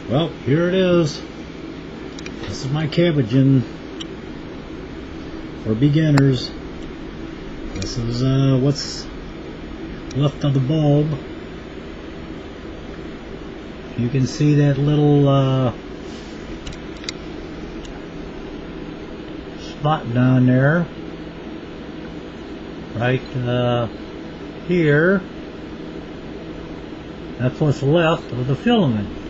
Well, here it is. This is my cabbaging for beginners. This is what's left of the bulb. You can see that little spot down there, right here. That's what's left of the filament.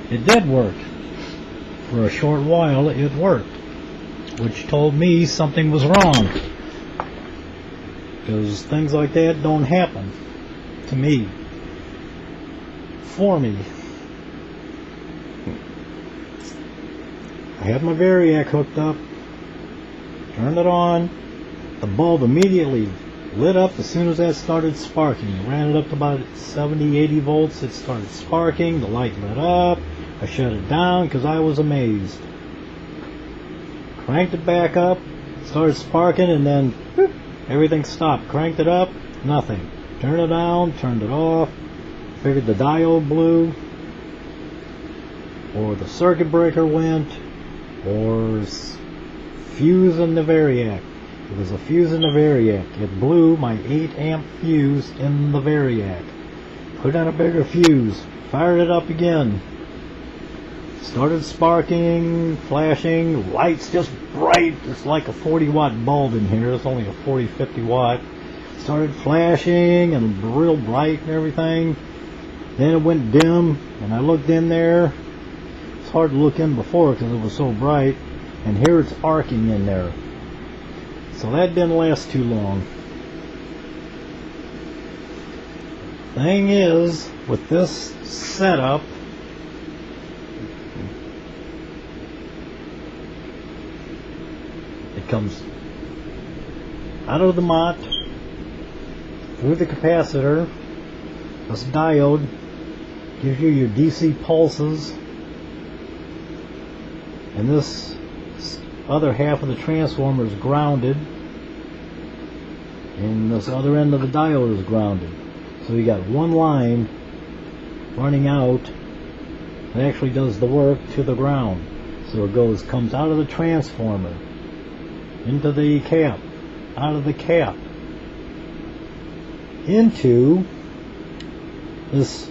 It did work. For a short while it worked, which told me something was wrong, because things like that don't happen to me, for me. I had my variac hooked up, turned it on, the bulb immediately lit up as soon as that started sparking. I ran it up to about 70-80 volts, it started sparking, the light lit up. I shut it down because I was amazed. Cranked it back up, started sparking, and then whoop, everything stopped. Cranked it up, nothing. Turned it down, turned it off. Figured the diode blew, or the circuit breaker went, or fuse in the variac. It was a fuse in the variac. It blew my 8 amp fuse in the variac. Put on a bigger fuse, fired it up again. Started sparking, flashing, lights just bright. It's like a 40-watt bulb in here. It's only a 40-50 watt. Started flashing and real bright and everything. Then it went dim, and I looked in there. It's hard to look in before because it was so bright. And here it's arcing in there. So that didn't last too long. Thing is, with this setup, it comes out of the mott, through the capacitor. This diode gives you your DC pulses, and this other half of the transformer is grounded, and this other end of the diode is grounded. So you got one line running out that actually does the work to the ground. So it comes out of the transformer into the cap, out of the cap into this,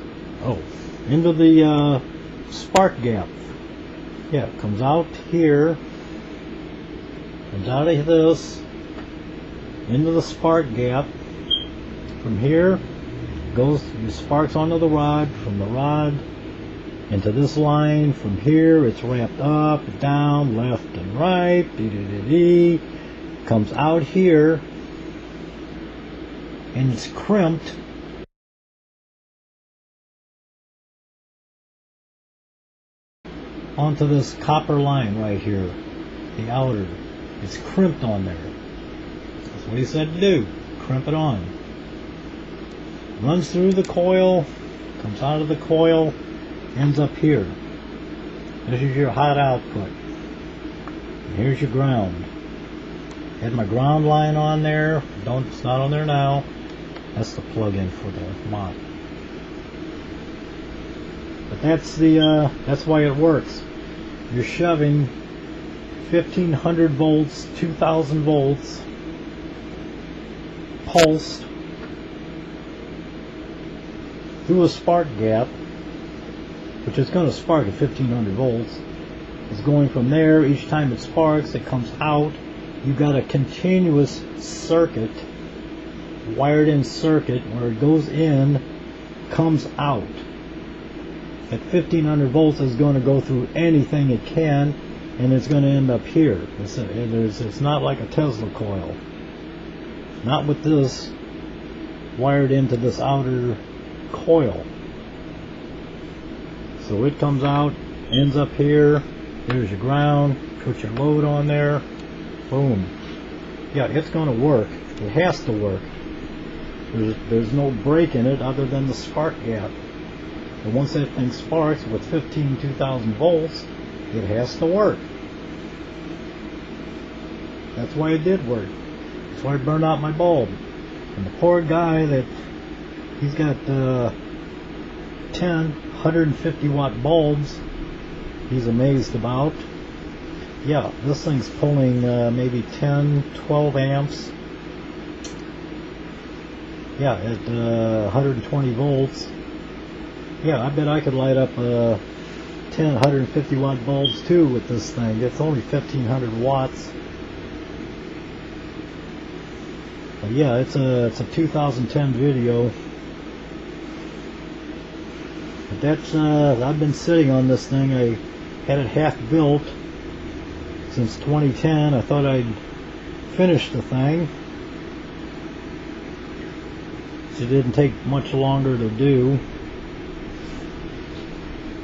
into the spark gap. Yeah, it comes out here, comes out of this into the spark gap. From here goes the sparks onto the rod, from the rod into this line. From here it's wrapped up, down, left and right, comes out here, and it's crimped onto this copper line right here, the outer. It's crimped on there. That's what he said to do. Crimp it on. Runs through the coil, comes out of the coil, ends up here. This is your hot output. And here's your ground. Had my ground line on there. It's not on there now. That's the plug-in for the mott. But that's why it works. You're shoving 1500 volts, 2000 volts, pulsed through a spark gap, which is going to spark at 1500 volts. It's going from there. Each time it sparks, it comes out. You've got a continuous circuit, wired in circuit, where it goes in, comes out. At 1500 volts, it's going to go through anything it can, and it's going to end up here. It's not like a Tesla coil. Not with this wired into this outer coil. So it comes out, ends up here. There's your ground. Put your load on there. Boom. Yeah, it's going to work. It has to work. There's no break in it other than the spark gap. And once that thing sparks with 2000 volts, it has to work. That's why it did work. That's why I burned out my bulb. And the poor guy he's got 10 150 watt bulbs he's amazed about. Yeah, this thing's pulling maybe 10-12 amps. Yeah, at 120 volts. Yeah, I bet I could light up 10 150 watt bulbs too with this thing. It's only 1500 watts. But yeah, it's a 2010 video. But that's I've been sitting on this thing. I had it half built since 2010. I thought I'd finish the thing. It didn't take much longer to do.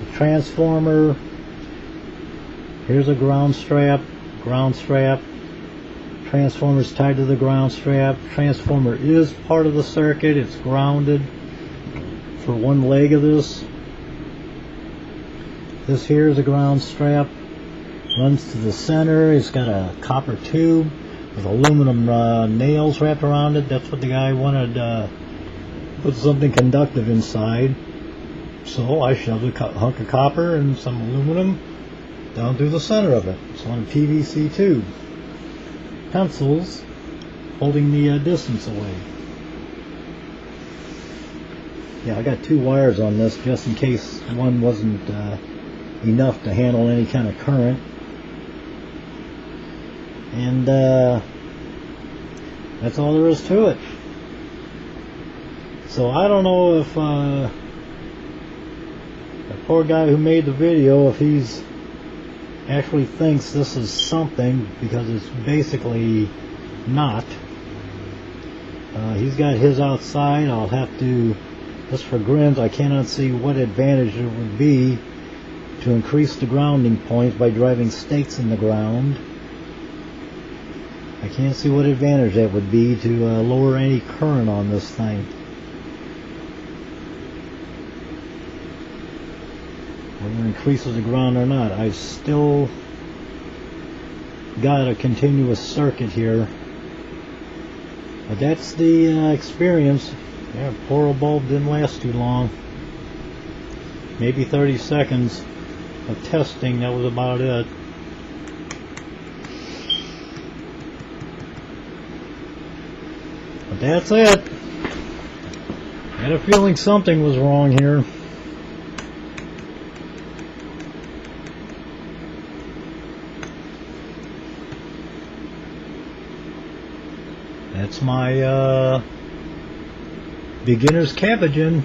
The transformer, here's a ground strap, transformer's tied to the ground strap. Transformer is part of the circuit, it's grounded for one leg of this. This here is a ground strap, runs to the center. It's got a copper tube with aluminum nails wrapped around it. That's what the guy wanted, put something conductive inside. So I shoved a hunk of copper and some aluminum down through the center of it. It's on a PVC tube. Pencils holding the distance away. Yeah, I got two wires on this just in case one wasn't enough to handle any kind of current. And that's all there is to it. So I don't know if the poor guy who made the video, if he's actually thinks this is something, because it's basically not. He's got his outside. I'll have to, just for grins, I cannot see what advantage it would be to increase the grounding points by driving stakes in the ground. I can't see what advantage that would be to lower any current on this thing. Whether it increases the ground or not, I've still got a continuous circuit here. But that's the experience. Yeah, poor old bulb didn't last too long. Maybe 30 seconds of testing, that was about it. But that's it. I had a feeling something was wrong here. That's my beginner's cabbaging.